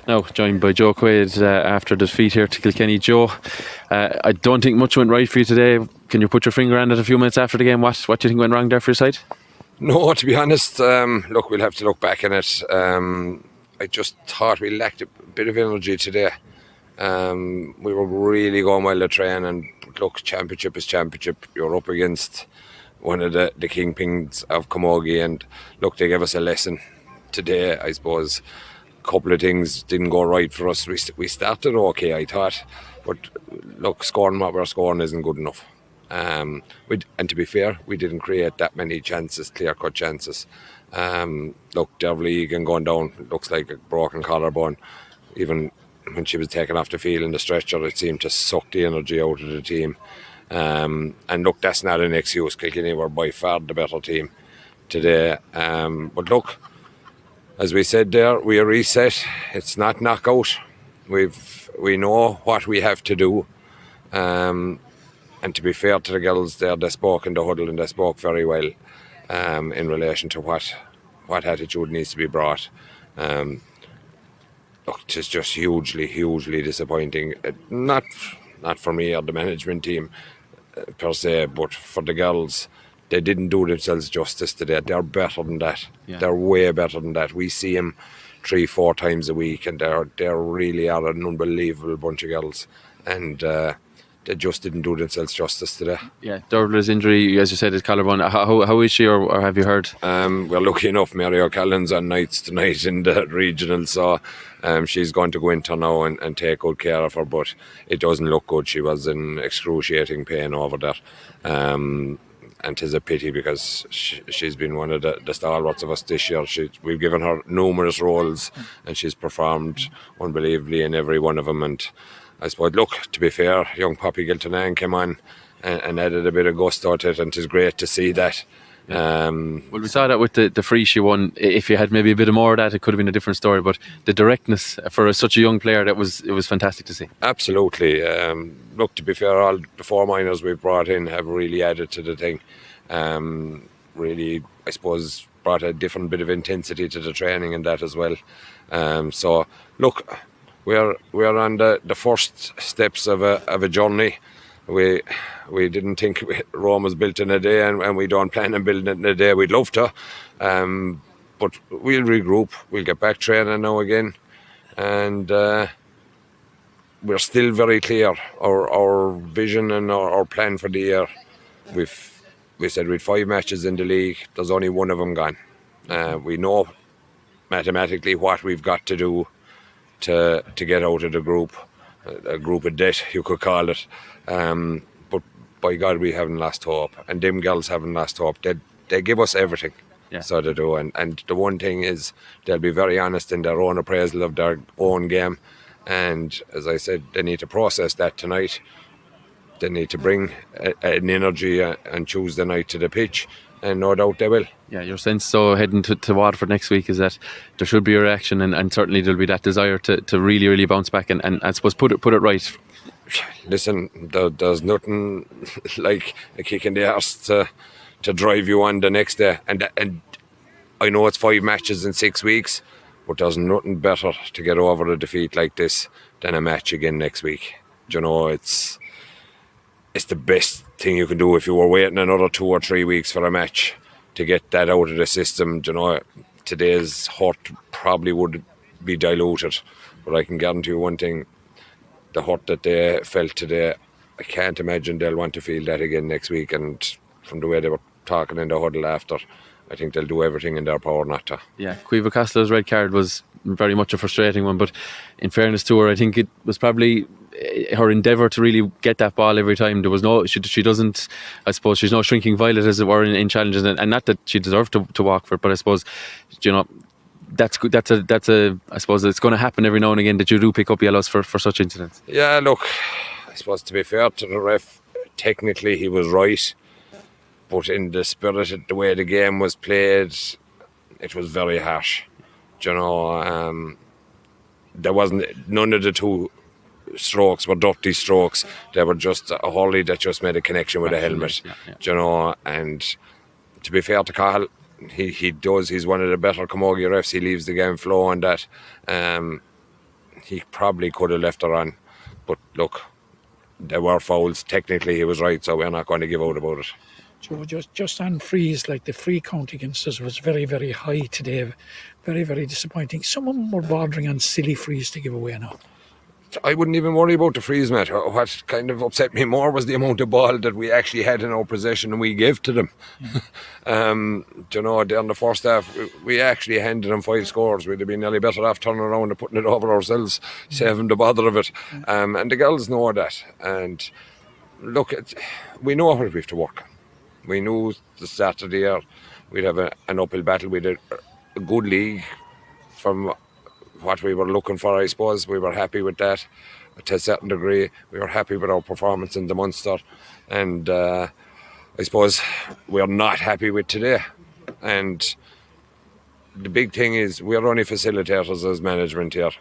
Now joined by Joe Quaid after the defeat here to Kilkenny. Joe, I don't think much went right for you today. Can you put your finger on it a few minutes after the game? What do you think went wrong there for your side? No, to be honest, look, we'll have to look back on it. I just thought we lacked a bit of energy today. We were really going well to train, and look, championship is championship. You're up against one of the kingpins of Camogie, and look, they gave us a lesson today, I suppose. A couple of things didn't go right for us. We started okay, I thought, but look, scoring what we're scoring isn't good enough. And to be fair, we didn't create that many chances, clear-cut chances. Look, Dervla Egan going down looks like a broken collarbone. Even when she was taken off the field in the stretcher, it seemed to suck the energy out of the team. And look, that's not an excuse. Kilkenny were by far the better team today. But look, as we said there, we are reset. It's not knockout. We know what we have to do. And to be fair to the girls there, they spoke in the huddle and they spoke very well in relation to what attitude needs to be brought. Look, it's just hugely disappointing. Not for me or the management team per se, but for the girls. They didn't do themselves justice today. They're better than that. Yeah. They're way better than that. We see them 3-4 times a week, and they really are an unbelievable bunch of girls. And they just didn't do themselves justice today. Yeah, Dervla's injury, as you said, is collarbone. How is she, or have you heard? We're lucky enough, Mary O'Callaghan's on nights tonight in the regional, so she's going to go into now and take good care of her, but it doesn't look good. She was in excruciating pain over there. And 'tis a pity because she's been one of the stalwarts of us this year. We've given her numerous roles and she's performed unbelievably in every one of them. And I suppose, look, to be fair, young Poppy Giltonan came on and added a bit of gusto to it, and it's great to see that. Well, we saw that with the free she won. If you had maybe a bit more of that, it could have been a different story, but the directness for such a young player, it was fantastic to see. Absolutely. Look, to be fair, all the 4 minors we've brought in have really added to the thing. Really, I suppose, brought a different bit of intensity to the training and that as well. So look, we're on the first steps of a journey. We didn't think Rome was built in a day, and we don't plan on building it in a day. We'd love to, but we'll regroup. We'll get back training now again, and we're still very clear. Our vision and our plan for the year. We said we'd 5 matches in the league. There's only 1 of them gone. We know mathematically what we've got to do to get out of the group. A group of death, you could call it. But by God, we haven't lost hope, and them girls haven't lost hope. They give us everything. Yeah. So they do, and the one thing is they'll be very honest in their own appraisal of their own game, and as I said, they need to process that tonight. They need to bring an energy on Tuesday night to the pitch, and no doubt they will. Yeah, your sense so heading to Waterford next week is that there should be a reaction, and certainly there'll be that desire to really bounce back and I suppose put it right. Listen, there's nothing like a kick in the arse to drive you on the next day, and I know it's 5 matches in 6 weeks, but there's nothing better to get over a defeat like this than a match again next week. You know, it's the best thing you can do. If you were waiting another 2 or 3 weeks for a match to get that out of the system, you know, today's hurt probably would be diluted. But I can guarantee you one thing, the hurt that they felt today, I can't imagine they'll want to feel that again next week. And from the way they were talking in the huddle after, I think they'll do everything in their power not to. Yeah, Caoimhe Costello's red card was very much a frustrating one, but in fairness to her, I think it was probably her endeavour to really get that ball every time. There was no, she doesn't, I suppose she's no shrinking violet as it were in challenges, and not that she deserved to walk for it, but I suppose, you know, that's a I suppose it's going to happen every now and again that you do pick up yellows for such incidents. Yeah, look, I suppose to be fair to the ref, technically he was right, but in the spirit of the way the game was played, it was very harsh. You know, there wasn't, none of the 2 strokes were dirty strokes. They were just a Hurley that just made a connection with the helmet. Yeah. You know, and to be fair to Cahill, he's one of the better Camogie refs. He leaves the game flow on that. he probably could have left her on. But look, there were fouls. Technically, he was right, so we're not going to give out about it. Joe, just on frees, like the free count against us was very, very high today. Very, very disappointing. Some of them were bordering on silly frees to give away now. I wouldn't even worry about the frees, Matt. What kind of upset me more was the amount of ball that we actually had in our possession and we gave to them. You know, in the first half, we actually handed them 5 scores. We'd have been nearly better off turning around and putting it over ourselves, saving the bother of it. And the girls know that. And look, we know what we have to work on. We knew the start of the year we'd have an uphill battle. We did a good league from what we were looking for, I suppose. We were happy with that to a certain degree. We were happy with our performance in the Munster, and I suppose we're not happy with today. And the big thing is we're only facilitators as management here.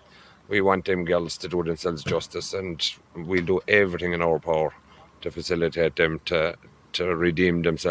We want them girls to do themselves justice, and we'll do everything in our power to facilitate them to redeem themselves.